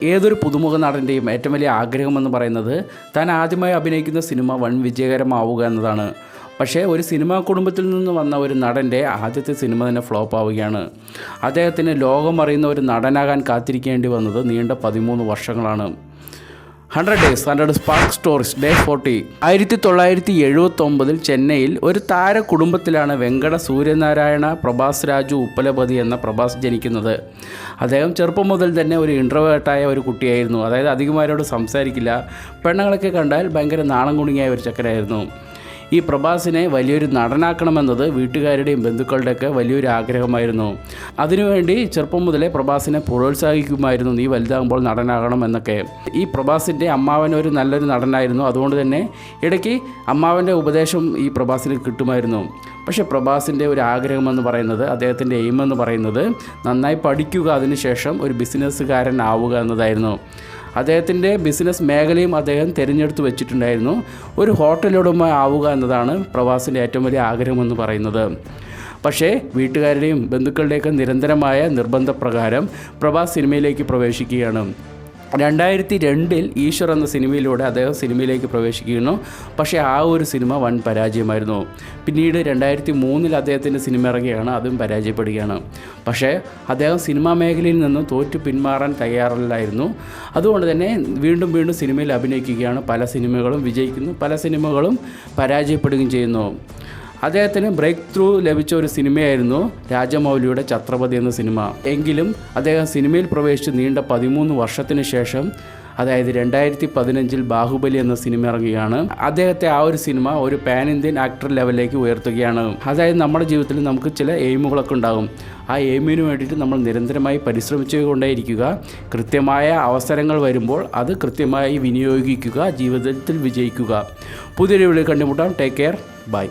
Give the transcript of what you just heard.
ഏതൊരു പുതുമുഖ നടൻ്റെയും ഏറ്റവും വലിയ ആഗ്രഹമെന്ന് പറയുന്നത് താൻ ആദ്യമായി അഭിനയിക്കുന്ന സിനിമ വൻ വിജയകരമാവുക എന്നതാണ്. പക്ഷേ ഒരു സിനിമാ കുടുംബത്തിൽ നിന്ന് വന്ന ഒരു നടൻ്റെ ആദ്യത്തെ സിനിമ തന്നെ ഫ്ലോപ്പ് ആവുകയാണ്. അദ്ദേഹത്തിന് ലോകം അറിയുന്ന ഒരു നടനാകാൻ കാത്തിരിക്കേണ്ടി വന്നത് നീണ്ട 13 വർഷങ്ങളാണ്. 100 Days 100 Spark Stories Day 40. 1979 ചെന്നൈയിൽ ഒരു താര കുടുംബത്തിലാണ് വെങ്കട സൂര്യനാരായണ പ്രഭാസ് രാജു ഉപ്പലപതി എന്ന പ്രഭാസ് ജനിക്കുന്നത്. അദ്ദേഹം ചെറുപ്പം മുതൽ തന്നെ ഒരു ഇൻട്രോവേർട്ടായ ഒരു കുട്ടിയായിരുന്നു. അതായത് അധികമാരോട് സംസാരിക്കില്ല. പെണ്ണുങ്ങളൊക്കെ കണ്ടാൽ ഭയങ്കര നാണം കുണുങ്ങിയ ഒരു ചക്കരായിരുന്നു. ഈ പ്രഭാസിനെ വലിയൊരു നടനാക്കണമെന്നത് വീട്ടുകാരുടെയും ബന്ധുക്കളുടെയൊക്കെ വലിയൊരു ആഗ്രഹമായിരുന്നു. അതിനുവേണ്ടി ചെറുപ്പം മുതലേ പ്രഭാസിനെ പ്രോത്സാഹിക്കുമായിരുന്നു, നീ വലുതാകുമ്പോൾ നടനാകണം എന്നൊക്കെ. ഈ പ്രഭാസിൻ്റെ അമ്മാവൻ ഒരു നല്ലൊരു നടനായിരുന്നു. അതുകൊണ്ട് തന്നെ ഇടയ്ക്ക് അമ്മാവൻ്റെ ഉപദേശം ഈ പ്രഭാസിന് കിട്ടുമായിരുന്നു. പക്ഷേ പ്രഭാസിൻ്റെ ഒരു ആഗ്രഹമെന്ന് പറയുന്നത്, അദ്ദേഹത്തിൻ്റെ എയിമെന്ന് പറയുന്നത് നന്നായി പഠിക്കുക, അതിനുശേഷം ഒരു ബിസിനസ്സുകാരനാവുക എന്നതായിരുന്നു. അദ്ദേഹത്തിൻ്റെ ബിസിനസ് മേഖലയും അദ്ദേഹം തിരഞ്ഞെടുത്ത് വെച്ചിട്ടുണ്ടായിരുന്നു. ഒരു ഹോട്ടലുടമ ആവുക എന്നതാണ് പ്രഭാസിൻ്റെ ഏറ്റവും വലിയ ആഗ്രഹമെന്ന് പറയുന്നത്. പക്ഷേ വീട്ടുകാരുടെയും ബന്ധുക്കളുടെയൊക്കെ നിരന്തരമായ നിർബന്ധപ്രകാരം പ്രഭാസ് സിനിമയിലേക്ക് പ്രവേശിക്കുകയാണ്. 2002 ഈശ്വർ എന്ന സിനിമയിലൂടെ അദ്ദേഹം സിനിമയിലേക്ക് പ്രവേശിക്കുന്നു. പക്ഷേ ആ ഒരു സിനിമ വൻ പരാജയമായിരുന്നു. പിന്നീട് 2003 അദ്ദേഹത്തിൻ്റെ സിനിമ ഇറങ്ങുകയാണ്, അതും പരാജയപ്പെടുകയാണ്. പക്ഷേ അദ്ദേഹം സിനിമാ മേഖലയിൽ നിന്ന് തോറ്റു പിന്മാറാൻ തയ്യാറല്ലായിരുന്നു. അതുകൊണ്ട് തന്നെ വീണ്ടും സിനിമയിൽ അഭിനയിക്കുകയാണ്. പല സിനിമകളും വിജയിക്കുന്നു, പല സിനിമകളും പരാജയപ്പെടുകയും ചെയ്യുന്നു. അദ്ദേഹത്തിന് ബ്രേക്ക് ത്രൂ ലഭിച്ച ഒരു സിനിമയായിരുന്നു രാജമൗലിയുടെ ഛത്രപതി എന്ന സിനിമ. എങ്കിലും അദ്ദേഹം സിനിമയിൽ പ്രവേശിച്ച് നീണ്ട 13 വർഷത്തിന് ശേഷം, അതായത് 2015 ബാഹുബലി എന്ന സിനിമ ഇറങ്ങുകയാണ്. അദ്ദേഹത്തെ ആ ഒരു സിനിമ ഒരു പാൻ ഇന്ത്യൻ ആക്ടർ ലെവലിലേക്ക് ഉയർത്തുകയാണ്. അതായത് നമ്മുടെ ജീവിതത്തിൽ നമുക്ക് ചില എയിമുകളൊക്കെ ഉണ്ടാകും. ആ എയിമിന് വേണ്ടിയിട്ട് നമ്മൾ നിരന്തരമായി പരിശ്രമിച്ചുകൊണ്ടേയിരിക്കുക. കൃത്യമായ അവസരങ്ങൾ വരുമ്പോൾ അത് കൃത്യമായി വിനിയോഗിക്കുക, ജീവിതത്തിൽ വിജയിക്കുക. പുതിയൊരു വീഡിയോ കണ്ടുമുട്ടാം. Take care. ബൈ.